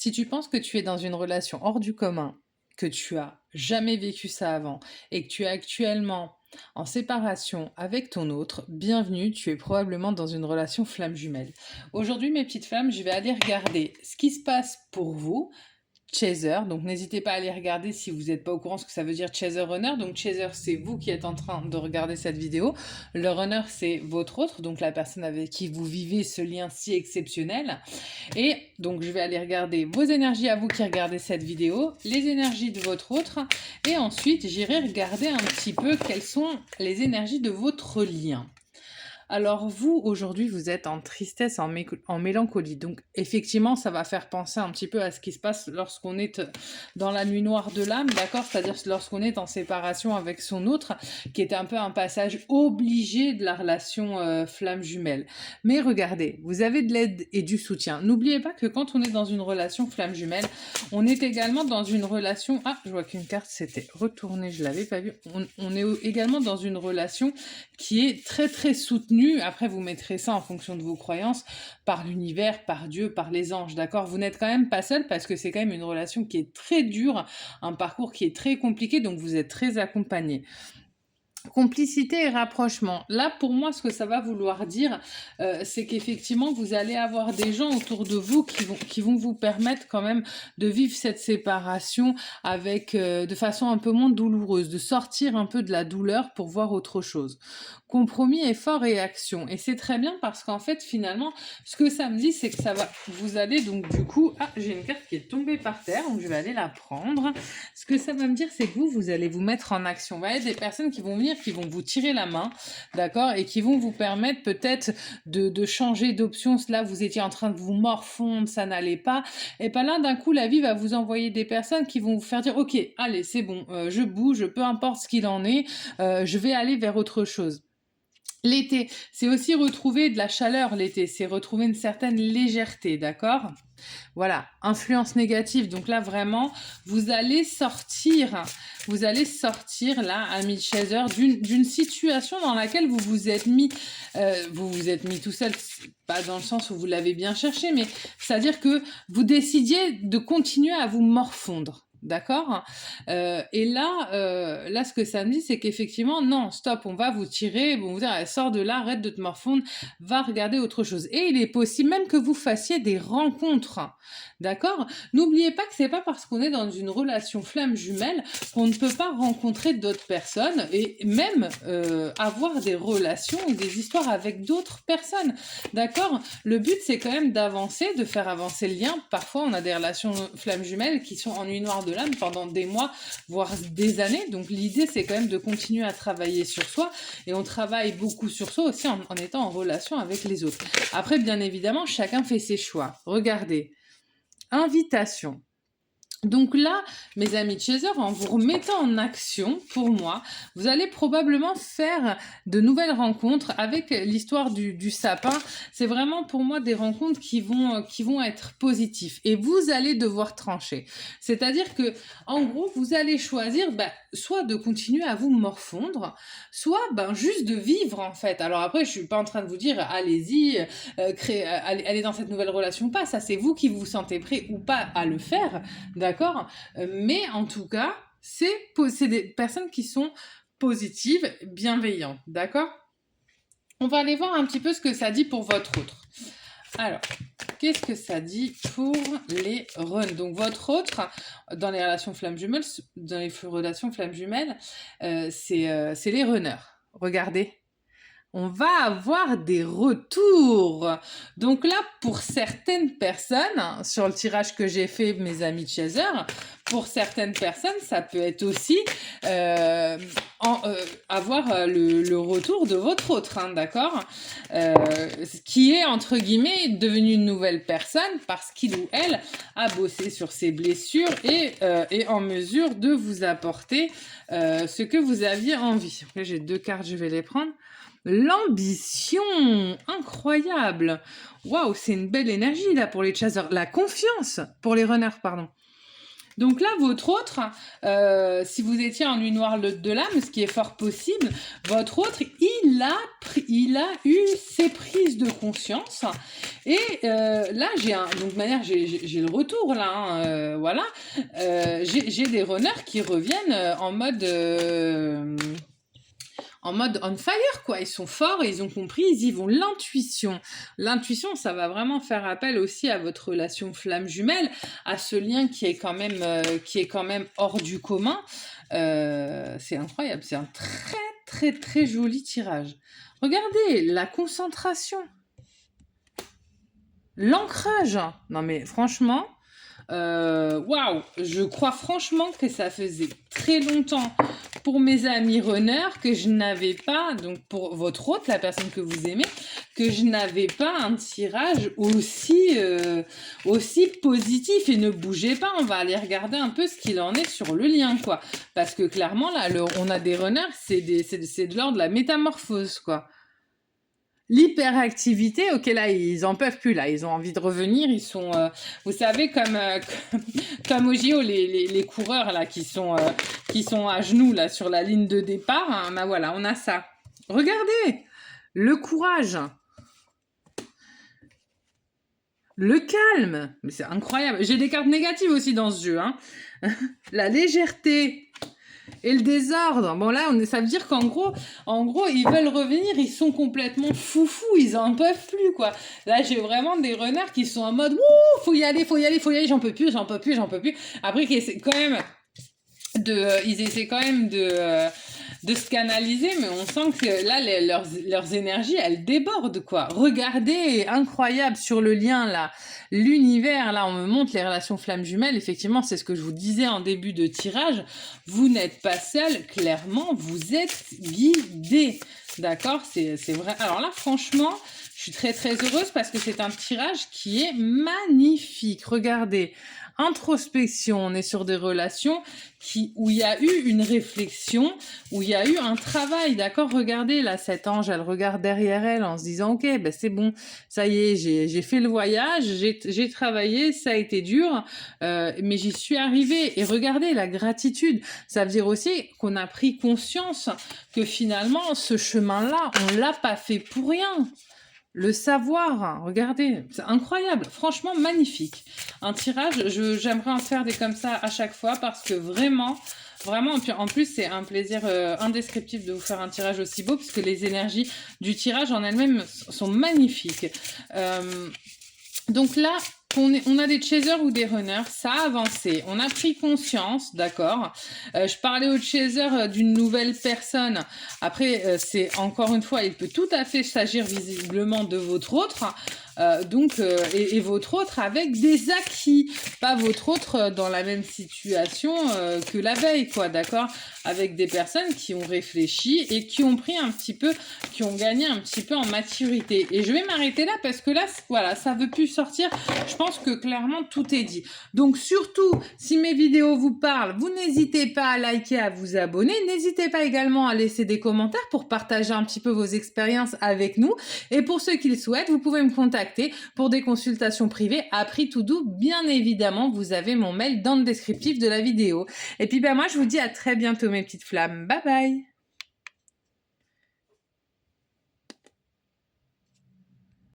Si tu penses que tu es dans une relation hors du commun, que tu as jamais vécu ça avant et que tu es actuellement en séparation avec ton autre, bienvenue, tu es probablement dans une relation flamme jumelle. Aujourd'hui, mes petites flammes, je vais aller regarder ce qui se passe pour vous. Chaser, donc n'hésitez pas à aller regarder si vous n'êtes pas au courant ce que ça veut dire Chaser Runner. Donc Chaser, c'est vous qui êtes en train de regarder cette vidéo. Le Runner, c'est votre autre, donc la personne avec qui vous vivez ce lien si exceptionnel. Et donc je vais aller regarder vos énergies à vous qui regardez cette vidéo, les énergies de votre autre, et ensuite j'irai regarder un petit peu quelles sont les énergies de votre lien. Alors vous, aujourd'hui, vous êtes en tristesse, en mélancolie. Donc effectivement, ça va faire penser un petit peu à ce qui se passe lorsqu'on est dans la nuit noire de l'âme, d'accord? C'est-à-dire lorsqu'on est en séparation avec son autre, qui est un peu un passage obligé de la relation flamme jumelle. Mais regardez, vous avez de l'aide et du soutien. N'oubliez pas que quand on est dans une relation flamme jumelle, on est également dans une relation... Ah, je vois qu'une carte s'était retournée, je l'avais pas vu. On est également dans une relation qui est très très soutenue. Après, vous mettrez ça en fonction de vos croyances, par l'univers, par Dieu, par les anges, d'accord? Vous n'êtes quand même pas seul parce que c'est quand même une relation qui est très dure, un parcours qui est très compliqué, donc vous êtes très accompagné. Complicité et rapprochement. Là, pour moi, ce que ça va vouloir dire, c'est qu'effectivement, vous allez avoir des gens autour de vous qui vont vous permettre quand même de vivre cette séparation avec, de façon un peu moins douloureuse, de sortir un peu de la douleur pour voir autre chose. Compromis, effort et action. Et c'est très bien parce qu'en fait, finalement, ce que ça me dit, c'est que ça va, vous allez donc du coup, ah, j'ai une carte qui est tombée par terre, donc je vais aller la prendre. Ce que ça va me dire, c'est que vous allez vous mettre en action. Vous voyez, des personnes qui vont venir, qui vont vous tirer la main, d'accord, et qui vont vous permettre peut-être de changer d'option. Là, vous étiez en train de vous morfondre, ça n'allait pas. Et pas là, d'un coup, la vie va vous envoyer des personnes qui vont vous faire dire, ok, allez, c'est bon, je bouge, peu importe ce qu'il en est, je vais aller vers autre chose. L'été, c'est aussi retrouver de la chaleur l'été, c'est retrouver une certaine légèreté, d'accord? Voilà, influence négative. Donc là, vraiment, vous allez sortir là, ami Chaser, d'une situation dans laquelle vous vous êtes mis tout seul, pas dans le sens où vous l'avez bien cherché, mais c'est-à-dire que vous décidiez de continuer à vous morfondre. D'accord. Et là, ce que ça me dit, c'est qu'effectivement, non, stop, on va vous tirer, bon, vous dire, sors de là, arrête de te morfondre, va regarder autre chose. Et il est possible même que vous fassiez des rencontres, d'accord? N'oubliez pas que c'est pas parce qu'on est dans une relation flamme jumelle qu'on ne peut pas rencontrer d'autres personnes et même avoir des relations ou des histoires avec d'autres personnes, d'accord? Le but, c'est quand même d'avancer, de faire avancer le lien. Parfois, on a des relations flamme jumelles qui sont en nuit noire de l'âme pendant des mois, voire des années. Donc l'idée, c'est quand même de continuer à travailler sur soi. Et on travaille beaucoup sur soi aussi en étant en relation avec les autres. Après, bien évidemment, chacun fait ses choix. Regardez. Invitation. Donc là, mes amis de Chaser, en vous remettant en action, pour moi, vous allez probablement faire de nouvelles rencontres avec l'histoire du sapin. C'est vraiment pour moi des rencontres qui vont être positives. Et vous allez devoir trancher. C'est-à-dire que, en gros, vous allez choisir soit de continuer à vous morfondre, soit juste de vivre en fait. Alors après, je suis pas en train de vous dire allez-y, allez dans cette nouvelle relation ou pas. Ça, c'est vous qui vous sentez prêt ou pas à le faire. D'accord? Mais en tout cas, c'est des personnes qui sont positives, bienveillantes. D'accord? On va aller voir un petit peu ce que ça dit pour votre autre. Alors, qu'est-ce que ça dit pour les runs? Donc, votre autre, dans les relations flammes jumelles, c'est les runners. Regardez. On va avoir des retours. Donc là, pour certaines personnes, sur le tirage que j'ai fait, mes amis de Chaser, pour certaines personnes, ça peut être aussi avoir le retour de votre autre, hein, d'accord, qui est, entre guillemets, devenu une nouvelle personne parce qu'il ou elle a bossé sur ses blessures et est en mesure de vous apporter ce que vous aviez envie. Après, j'ai 2 cartes, je vais les prendre. L'ambition, incroyable. Waouh, c'est une belle énergie là pour les chasers. La confiance pour les runners, pardon. Donc là, votre autre, si vous étiez en nuit noire de l'âme, ce qui est fort possible, votre autre, il a eu ses prises de conscience. Et là, donc de manière, j'ai le retour là, hein, voilà. J'ai des runners qui reviennent en mode on fire, quoi. Ils sont forts, ils ont compris, ils y vont. L'intuition. L'intuition, ça va vraiment faire appel aussi à votre relation flamme jumelle, à ce lien qui est quand même hors du commun. C'est incroyable. C'est un très, très, très joli tirage. Regardez, la concentration. L'ancrage. Non, mais franchement, waouh, je crois franchement que ça faisait très longtemps pour mes amis runners que je n'avais pas, donc pour votre hôte, la personne que vous aimez, que je n'avais pas un tirage aussi positif. Et ne bougez pas, on va aller regarder un peu ce qu'il en est sur le lien, quoi. Parce que clairement, là, on a des runners, c'est de l'ordre de la métamorphose, quoi. L'hyperactivité, ok, là, ils en peuvent plus, là, ils ont envie de revenir, ils sont, vous savez, comme au JO, les coureurs, là, qui sont à genoux, là, sur la ligne de départ, hein, bah voilà, on a ça. Regardez, le courage, le calme, mais c'est incroyable. J'ai des cartes négatives aussi dans ce jeu, hein. La légèreté, et le désordre. Bon là, ça veut dire qu'en gros, ils veulent revenir, ils sont complètement foufous, ils en peuvent plus, quoi. Là, j'ai vraiment des runners qui sont en mode, ouh, faut y aller, j'en peux plus. Après, ils essaient quand même de se canaliser, mais on sent que là, leurs énergies, elles débordent, quoi. Regardez, incroyable, sur le lien, là, l'univers, là, on me montre les relations flammes jumelles, effectivement, c'est ce que je vous disais en début de tirage, vous n'êtes pas seul, clairement, vous êtes guidé, d'accord, c'est vrai. Alors là, franchement, je suis très, très heureuse parce que c'est un tirage qui est magnifique, regardez. Introspection, on est sur des relations où il y a eu une réflexion, où il y a eu un travail, d'accord. Regardez, là, cet ange, elle regarde derrière elle en se disant, ok, ben c'est bon, ça y est, j'ai fait le voyage, j'ai travaillé, ça a été dur, mais j'y suis arrivée. Et regardez, la gratitude, ça veut dire aussi qu'on a pris conscience que finalement, ce chemin-là, on l'a pas fait pour rien. Le savoir, regardez, c'est incroyable, franchement magnifique. Un tirage, j'aimerais en faire des comme ça à chaque fois parce que vraiment, en plus c'est un plaisir indescriptible de vous faire un tirage aussi beau parce que les énergies du tirage en elles-mêmes sont magnifiques. Donc là, on a des chasers ou des runners, ça a avancé, on a pris conscience, d'accord. Je parlais au chaser d'une nouvelle personne. Après, c'est encore une fois, il peut tout à fait s'agir visiblement de votre autre. Et votre autre avec des acquis, pas votre autre dans la même situation que la veille, quoi, d'accord, avec des personnes qui ont réfléchi et qui ont gagné un petit peu en maturité. Et je vais m'arrêter là parce que là, voilà, ça veut plus sortir. Je pense que clairement tout est dit. Donc surtout, si mes vidéos vous parlent, vous n'hésitez pas à liker, à vous abonner. N'hésitez pas également à laisser des commentaires pour partager un petit peu vos expériences avec nous. Et pour ceux qui le souhaitent, vous pouvez me contacter pour des consultations privées à prix tout doux. Bien évidemment, vous avez mon mail dans le descriptif de la vidéo. Et puis moi, je vous dis à très bientôt mes petites flammes. Bye bye!